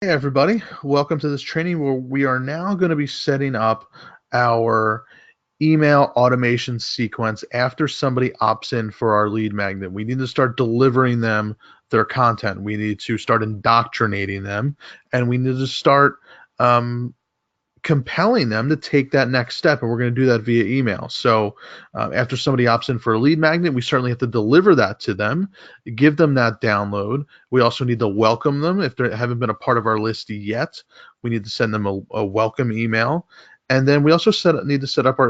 Hey everybody, welcome to this training where we are now going to be setting up our email automation sequence after somebody opts in for our lead magnet. We need to start delivering them their content. We need to start indoctrinating them, and we need to start um, compelling them to take that next step, and we're going to do that via email. So after somebody opts in for a lead magnet, we certainly have to deliver that to them, give them that download. We also need to welcome them if they haven't been a part of our list yet. We need to send them a welcome email, and then we also need to set up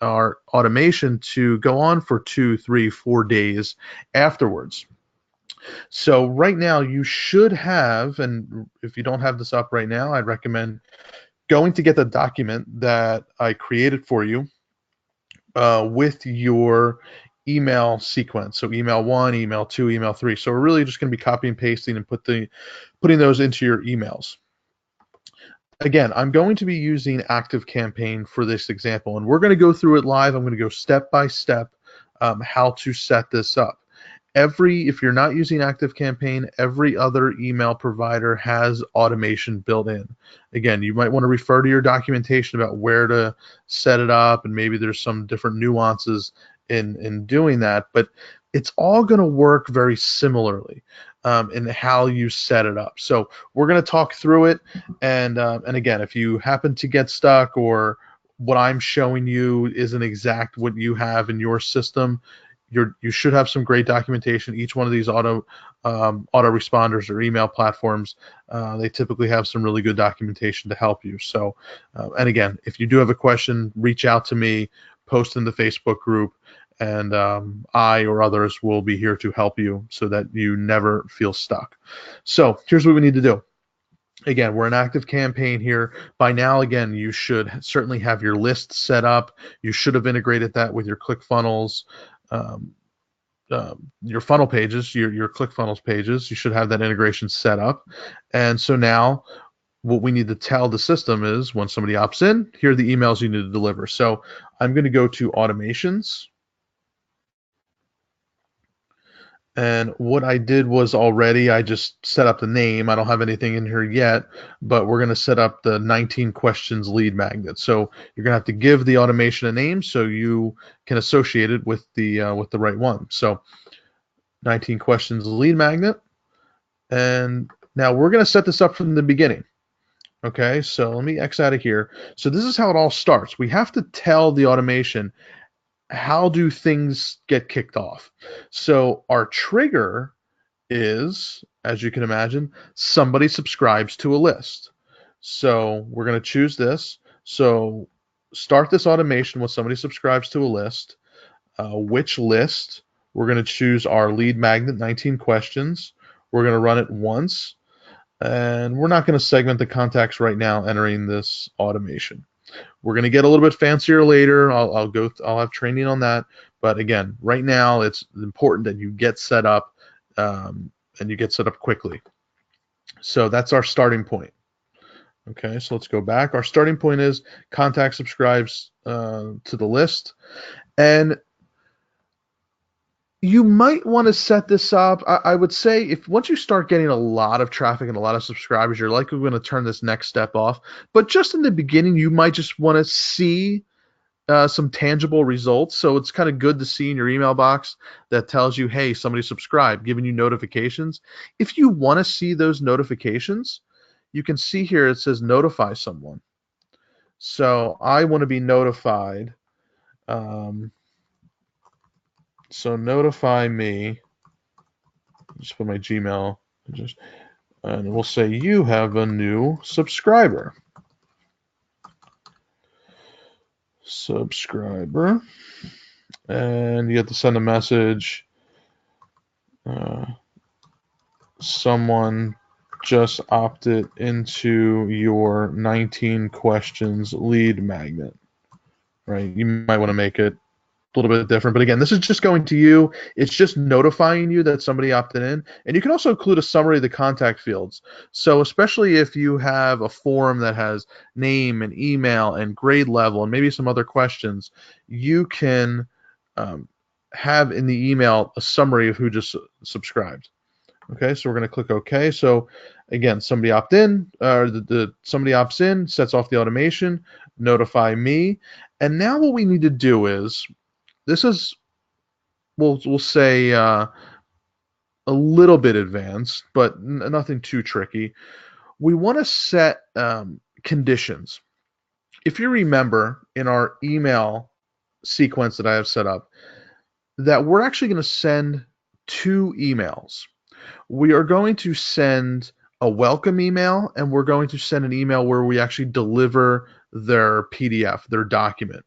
our automation to go on for 2, 3, 4 days afterwards. So right now you should have, and if you don't have this up right now, I'd recommend going to get the document that I created for you with your email sequence. So email 1, email 2, email 3. So we're really just going to be copy and pasting and putting those into your emails. Again, I'm going to be using ActiveCampaign for this example, and we're going to go through it live. I'm going to go step by step how to set this up. If you're not using ActiveCampaign, every other email provider has automation built in. Again, you might want to refer to your documentation about where to set it up, and maybe there's some different nuances in doing that, but it's all going to work very similarly in how you set it up. So we're going to talk through it, and again, if you happen to get stuck or what I'm showing you isn't exact what you have in your system, you should have some great documentation. Each one of these autoresponders or email platforms, they typically have some really good documentation to help you. So, and again, if you do have a question, reach out to me, post in the Facebook group, and I or others will be here to help you so that you never feel stuck. So here's what we need to do. Again, we're an ActiveCampaign here. By now, again, you should certainly have your list set up. You should have integrated that with your ClickFunnels, um, your funnel pages, your ClickFunnels pages. You should have that integration set up. And so now what we need to tell the system is when somebody opts in, here are the emails you need to deliver. So I'm going to go to automations. And what I did was already, I just set up the name. I don't have anything in here yet, but we're going to set up the 19 questions lead magnet. So you're going to have to give the automation a name so you can associate it with the right one. So 19 questions lead magnet. And now we're going to set this up from the beginning. Okay, so let me X out of here. So this is how it all starts. We have to tell the automation, how do things get kicked off? So our trigger is, as you can imagine, somebody subscribes to a list. So we're going to choose this. So start this automation when somebody subscribes to a list. Which list? We're going to choose our lead magnet, 19 questions. We're going to run it once, and we're not going to segment the contacts right now entering this automation. We're going to get a little bit fancier later. I'll have training on that. But again, right now it's important that you get set up and you get set up quickly. So that's our starting point. Okay, so let's go back. Our starting point is contact subscribes to the list. And you might want to set this up. I would say if once you start getting a lot of traffic and a lot of subscribers, you're likely going to turn this next step off. But just in the beginning, you might just want to see some tangible results. So it's kind of good to see in your email box that tells you, hey, somebody subscribed, giving you notifications. If you want to see those notifications, you can see here it says notify someone. So I want to be notified. Um, so notify me. Just put my Gmail. And we'll say you have a new subscriber. Subscriber. And you have to send a message. Someone just opted into your 19 questions lead magnet, right? You might want to make it a little bit different, but again, this is just going to you. It's just notifying you that somebody opted in, and you can also include a summary of the contact fields. So especially if you have a form that has name and email and grade level and maybe some other questions, you can have in the email a summary of who just subscribed. Okay, so we're going to click OK. So Again, somebody opt in, or somebody opts in, sets off the automation, notify me, and now what we need to do is, this is, we'll say a little bit advanced, but nothing too tricky. We want to set conditions. If you remember in our email sequence that I have set up, that we're actually going to send two emails. We are going to send a welcome email, and we're going to send an email where we actually deliver their PDF, their document.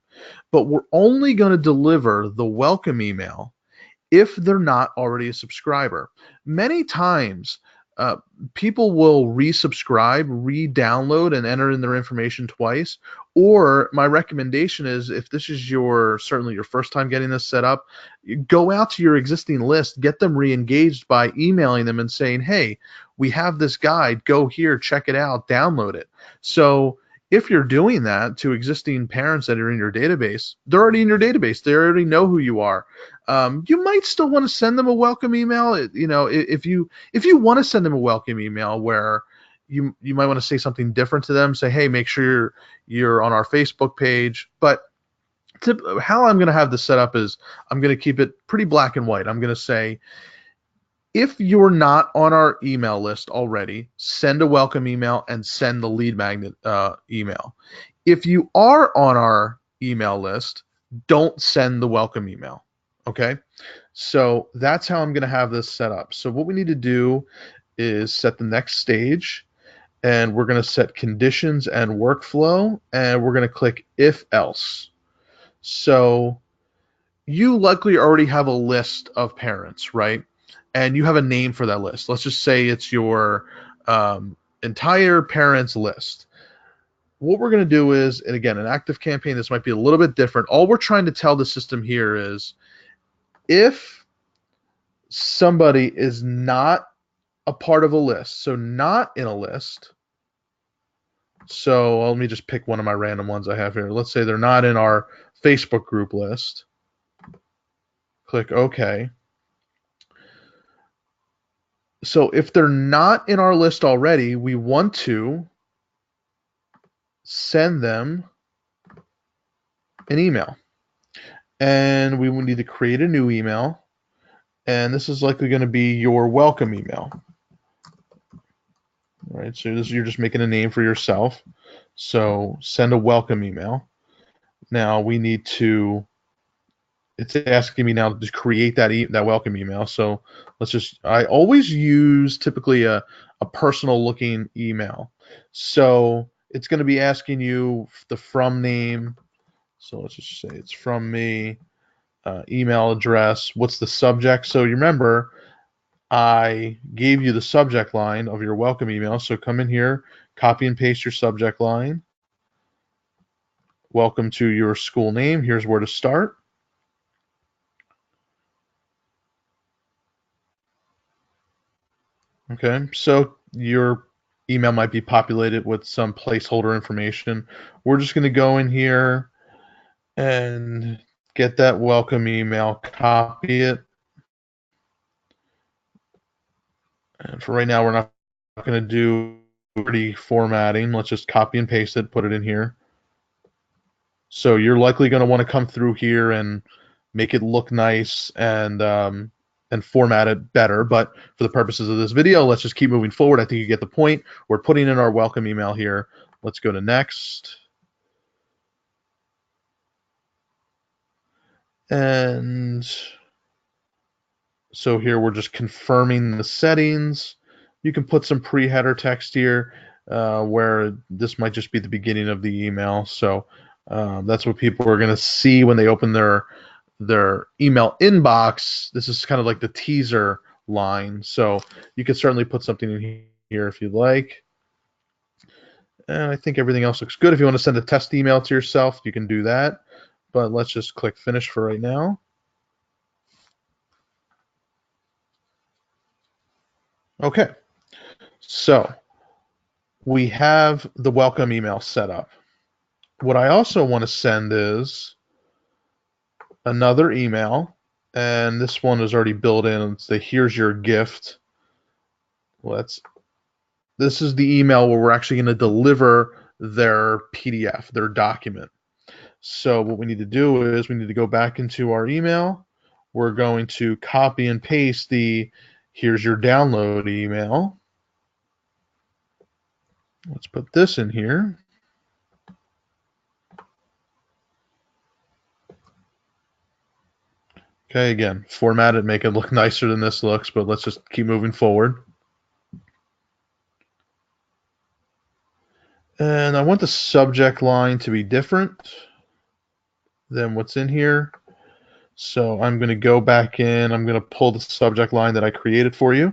But we're only going to deliver the welcome email if they're not already a subscriber. Many times, people will resubscribe, re-download, and enter in their information twice. Or my recommendation is, if this is certainly your first time getting this set up, go out to your existing list, get them re-engaged by emailing them and saying, hey, we have this guide, go here, check it out, download it. So if you're doing that to existing parents that are in your database, they're already in your database. They already know who you are. You might still want to send them a welcome email. If you want to send them a welcome email where you might want to say something different to them, say, hey, make sure you're on our Facebook page. But how I'm going to have this set up is I'm going to keep it pretty black and white. I'm going to say, if you're not on our email list already, send a welcome email and send the lead magnet email. If you are on our email list, don't send the welcome email. Okay, so that's how I'm going to have this set up. So what we need to do is set the next stage, and we're going to set conditions and workflow, and we're going to click if else. So you likely already have a list of parents, right? And you have a name for that list. Let's just say it's your entire parents list. What we're going to do is, and again, an ActiveCampaign, this might be a little bit different. All we're trying to tell the system here is, if somebody is not a part of a list, so not in a list, so let me just pick one of my random ones I have here. Let's say they're not in our Facebook group list. Click OK. So if they're not in our list already, we want to send them an email. And we will need to create a new email. And this is likely going to be your welcome email. All right, so you're just making a name for yourself. So send a welcome email. Now we need to, it's asking me now to create that welcome email. So I always use typically a personal looking email. So it's going to be asking you the from name. So let's just say it's from me, email address, what's the subject. So you remember, I gave you the subject line of your welcome email. So come in here, copy and paste your subject line. Welcome to your school name. Here's where to start. Okay, so your email might be populated with some placeholder information. We're just going to go in here and get that welcome email, copy it. And for right now, we're not going to do pretty formatting. Let's just copy and paste it, put it in here. So you're likely going to want to come through here and make it look nice and format it better. But for the purposes of this video, let's just keep moving forward. I think you get the point. We're putting in our welcome email here. Let's go to next. And so here we're just confirming the settings. You can put some pre-header text here where this might just be the beginning of the email. So that's what people are going to see when they open their email inbox. This is kind of like the teaser line. So you can certainly put something in here if you'd like. And I think everything else looks good. If you want to send a test email to yourself, you can do that. But let's just click finish for right now. Okay, so we have the welcome email set up. What I also want to send is another email, and this one is already built in. It's the here's your gift. This This is the email where we're actually going to deliver their PDF, their document. So what we need to do is we need to go back into our email. We're going to copy and paste the here's your download email. Let's put this in here. Okay, again, format it, make it look nicer than this looks, but let's just keep moving forward. And I want the subject line to be different than what's in here. So I'm going to go back in, I'm going to pull the subject line that I created for you.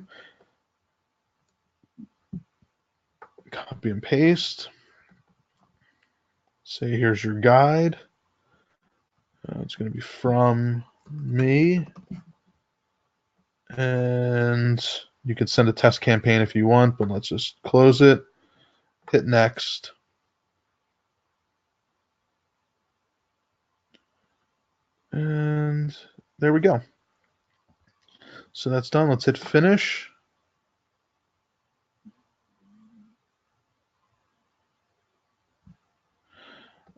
Copy and paste. Say here's your guide. It's going to be from me. And you can send a test campaign if you want, but let's just close it. Hit next. And there we go. So that's done. Let's hit finish.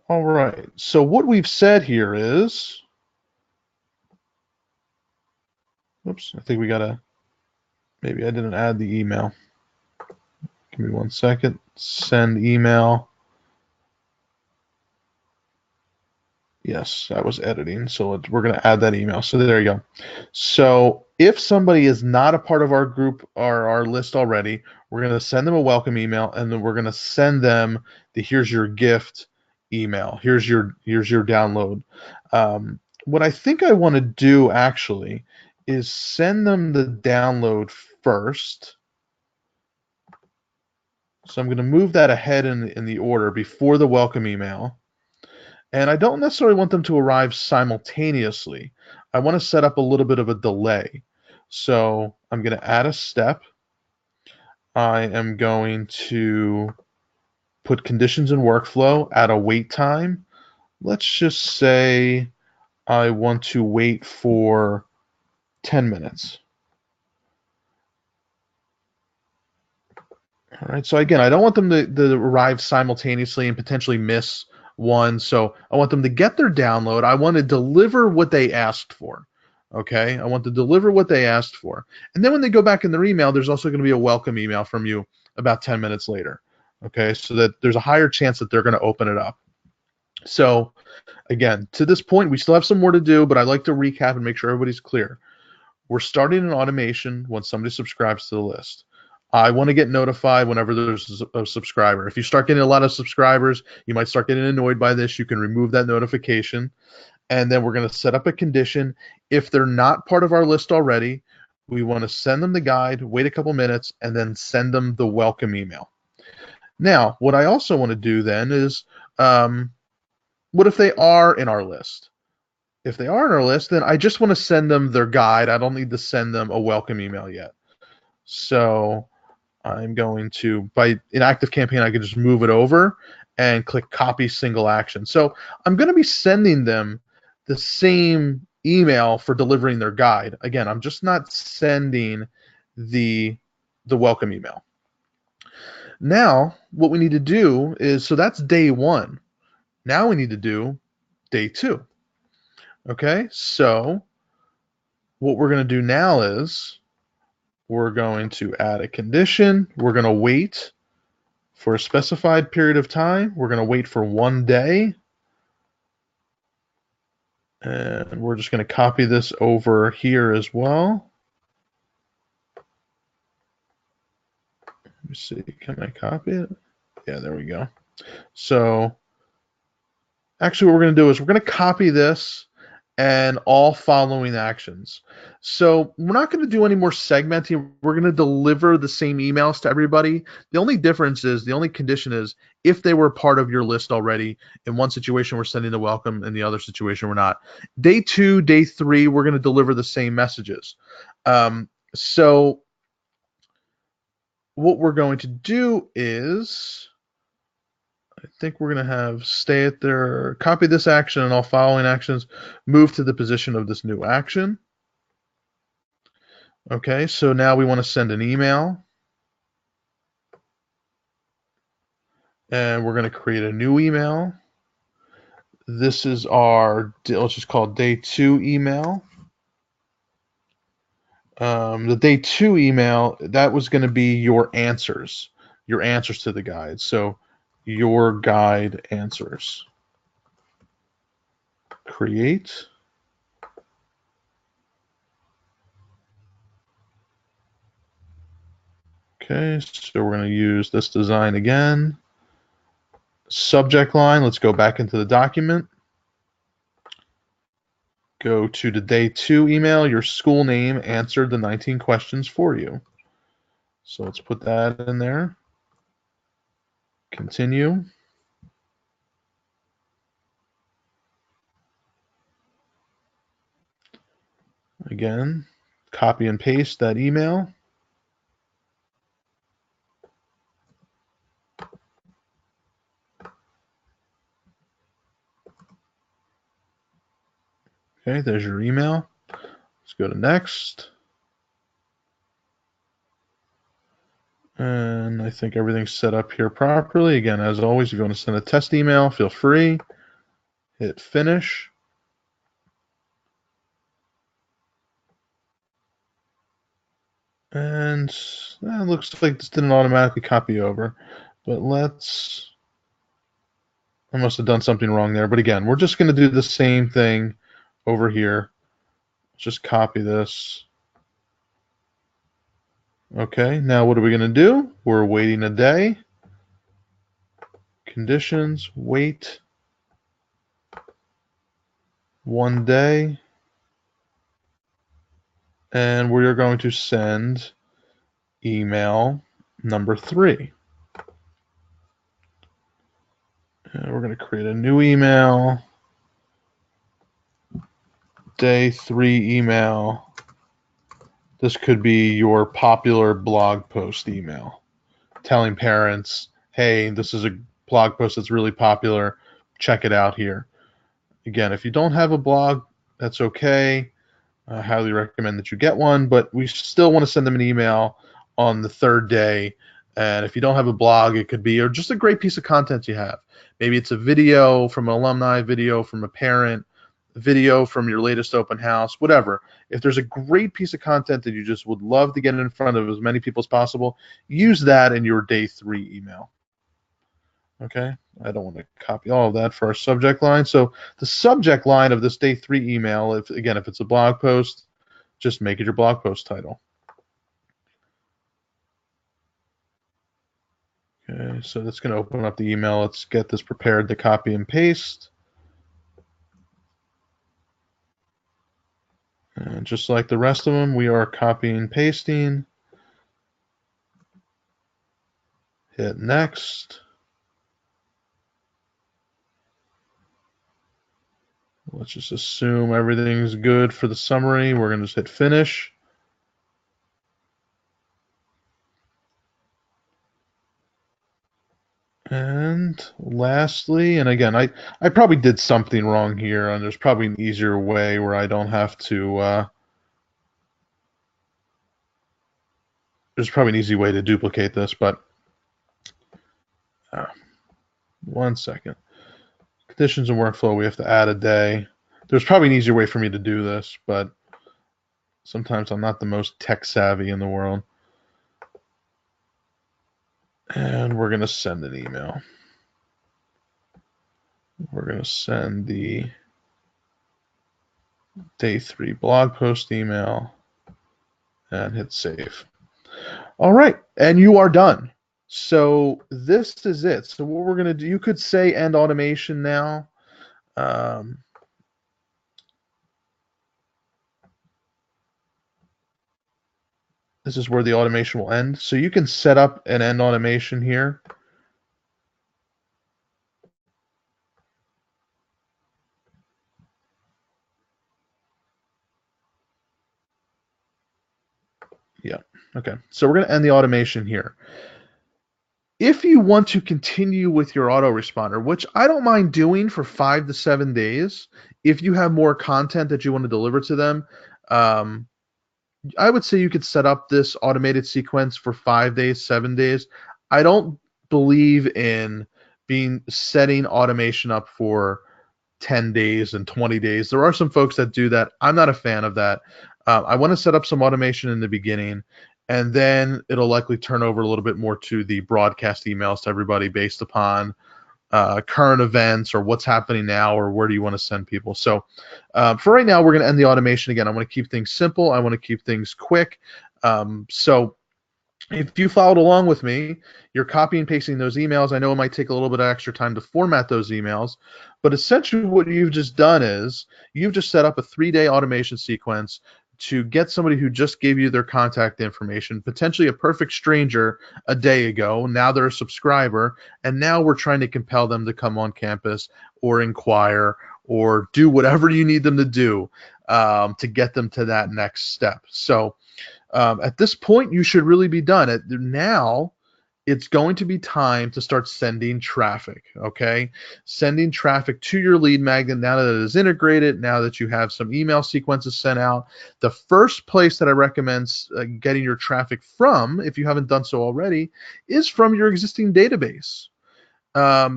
All right. So what we've said here is, oops, I think we gotta, maybe I didn't add the email. Give me 1 second. Send email. Yes, I was editing, so we're going to add that email. So there you go. So if somebody is not a part of our group or our list already, we're going to send them a welcome email, and then we're going to send them the here's your gift email. Here's your download. What I think I want to do actually is send them the download first. So I'm going to move that ahead in the order before the welcome email. And I don't necessarily want them to arrive simultaneously. I want to set up a little bit of a delay. So I'm going to add a step. I am going to put conditions in workflow, add a wait time. Let's just say I want to wait for 10 minutes. All right, so again, I don't want them to arrive simultaneously and potentially miss one. So I want them to get their download. I want to deliver what they asked for. Okay, I want to deliver what they asked for. And then when they go back in their email, there's also going to be a welcome email from you about 10 minutes later. Okay, so that there's a higher chance that they're going to open it up. So again, to this point, we still have some more to do, but I'd like to recap and make sure everybody's clear. We're starting an automation when somebody subscribes to the list. I want to get notified whenever there's a subscriber. If you start getting a lot of subscribers, you might start getting annoyed by this. You can remove that notification. And then we're going to set up a condition. If they're not part of our list already, we want to send them the guide, wait a couple minutes, and then send them the welcome email. Now, what I also want to do then is, what if they are in our list? If they are in our list, then I just want to send them their guide. I don't need to send them a welcome email yet. So I'm going to, by an active campaign, I can just move it over and click copy single action. So I'm going to be sending them the same email for delivering their guide. Again, I'm just not sending the welcome email. Now, what we need to do is, so that's day one. Now we need to do day two. Okay, so what we're going to do now is we're going to add a condition. We're going to wait for a specified period of time. We're going to wait for 1 day. And we're just going to copy this over here as well. Let me see, can I copy it? Yeah, there we go. So actually what we're going to do is we're going to copy this and all following actions. So we're not going to do any more segmenting. We're going to deliver the same emails to everybody. The only difference is, the only condition is, if they were part of your list already. In one situation, we're sending the welcome. In the other situation, we're not. Day two, day three, we're going to deliver the same messages. So what we're going to do is, I think we're going to have stay at their, copy this action and all following actions, move to the position of this new action. Okay, so now we want to send an email. And we're going to create a new email. This is our, let's just call it day 2 email. The day 2 email, that was going to be your answers to the guide. So your guide answers. Create. Okay, so we're going to use this design again. Subject line, let's go back into the document. Go to the day 2 email, your school name answered the 19 questions for you. So let's put that in there. Continue. Again, copy and paste that email. Okay, there's your email. Let's go to next. And I think everything's set up here properly. Again, as always, if you want to send a test email, feel free. Hit finish. And it looks like this didn't automatically copy over. But I must have done something wrong there. But again, we're just going to do the same thing over here. Just copy this. Okay, now what are we going to do? We're waiting a day. Conditions, wait 1 day. And we are going to send email number 3. And we're going to create a new email. Day 3 email. This could be your popular blog post email, telling parents, hey, this is a blog post that's really popular. Check it out here. Again, if you don't have a blog, that's okay. I highly recommend that you get one, but we still want to send them an email on the 3rd day. And if you don't have a blog, it could be or just a great piece of content you have. Maybe it's a video from an alumni, video from a parent, video from your latest open house, whatever. If there's a great piece of content that you just would love to get in front of as many people as possible, use that in your day 3 email. Okay, I don't want to copy all of that for our subject line. So the subject line of this day 3 email, if it's a blog post, just make it your blog post title. Okay, so that's going to open up the email. Let's get this prepared to copy and paste. And just like the rest of them, we are copying and pasting. Hit next. Let's just assume everything's good for the summary. We're going to just hit finish. And lastly, and again, I probably did something wrong here, and there's probably an easier way where I don't have to, there's probably an easy way to duplicate this, but 1 second. Conditions and workflow, we have to add a day. There's probably an easier way for me to do this, but sometimes I'm not the most tech savvy in the world. And we're going to send an email. We're going to send the day 3 blog post email and hit save. All right, and you are done. So this is it. So what we're going to do, you could say end automation now. This is where the automation will end. So you can set up an end automation here. Yeah, okay. So we're going to end the automation here. If you want to continue with your autoresponder, which I don't mind doing for 5 to 7 days, if you have more content that you want to deliver to them, I would say you could set up this automated sequence for 5 days, 7 days. I don't believe in setting automation up for 10 days and 20 days. There are some folks that do that. I'm not a fan of that. I want to set up some automation in the beginning, and then it'll likely turn over a little bit more to the broadcast emails to everybody based upon current events or what's happening now or where do you want to send people. So for right now, we're going to end the automation. Again, I want to keep things simple. I want to keep things quick. So if you followed along with me, you're copy and pasting those emails. I know it might take a little bit of extra time to format those emails, but essentially what you've just done is you've just set up a 3-day automation sequence to get somebody who just gave you their contact information, potentially a perfect stranger a day ago. Now they're a subscriber, and now we're trying to compel them to come on campus or inquire or do whatever you need them to do to get them to that next step. So at this point, you should really be done. Now, it's going to be time to start sending traffic, okay? Sending traffic to your lead magnet now that it is integrated, now that you have some email sequences sent out. The first place that I recommend getting your traffic from, if you haven't done so already, is from your existing database.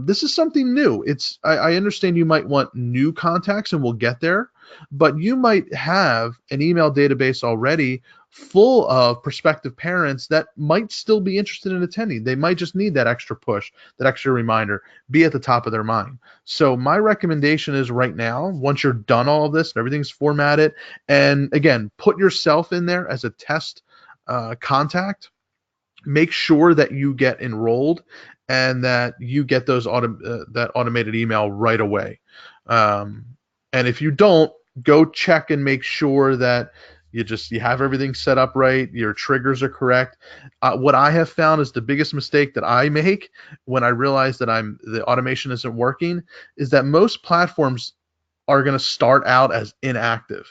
This is something new. I understand you might want new contacts, and we'll get there, but you might have an email database already full of prospective parents that might still be interested in attending. They might just need that extra push, that extra reminder, be at the top of their mind. So my recommendation is right now, once you're done all of this and everything's formatted, and again, put yourself in there as a test contact. Make sure that you get enrolled and that you get those that automated email right away. And if you don't, go check and make sure that you have everything set up right, your triggers are correct. What I have found is the biggest mistake that I make when I realize that the automation isn't working is that most platforms are going to start out as inactive.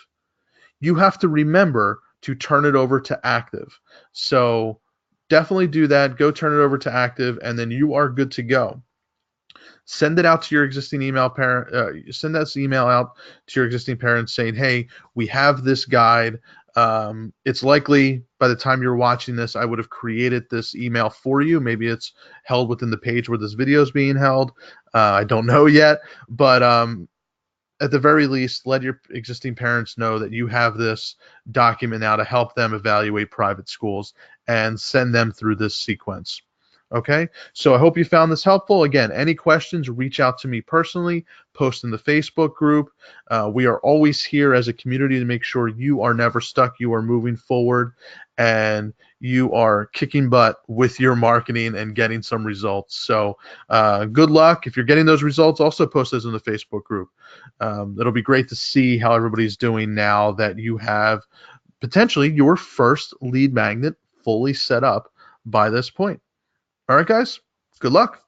You have to remember to turn it over to active. So definitely do that. Go turn it over to active, and then you are good to go. Send it out to your existing email parent. Send that email out to your existing parents saying, "Hey, we have this guide. It's likely by the time you're watching this, I would have created this email for you. Maybe it's held within the page where this video is being held. I don't know yet, but at the very least, let your existing parents know that you have this document now to help them evaluate private schools and send them through this sequence." Okay, so I hope you found this helpful. Again, any questions, reach out to me personally, post in the Facebook group. We are always here as a community to make sure you are never stuck, you are moving forward, and you are kicking butt with your marketing and getting some results. So good luck. If you're getting those results, also post those in the Facebook group. It'll be great to see how everybody's doing now that you have potentially your first lead magnet fully set up by this point. All right, guys, good luck.